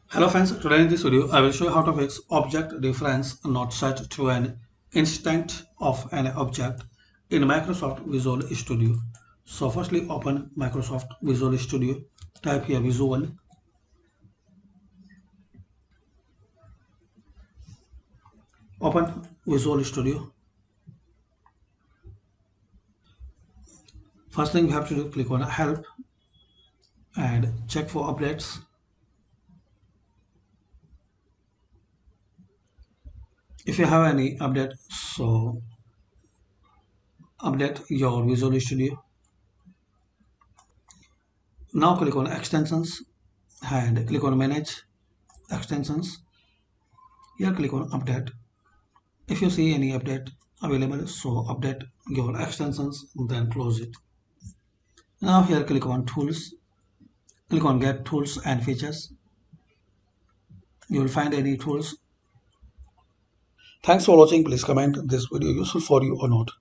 Hello friends, today in this video I will show you how to fix object reference not set to an instant of an object in Microsoft Visual Studio. So firstly open Microsoft Visual Studio, type here Visual, open Visual Studio. First thing you have to do, click on help and check for updates. If you have any update, so update your Visual Studio. Now click on extensions and click on manage extensions. Here click on update. If you see any update available, so update your extensions, then close it. Now here click on tools, click on get tools and features. You will find any tools. Thanks for watching. Please comment this video useful for you or not.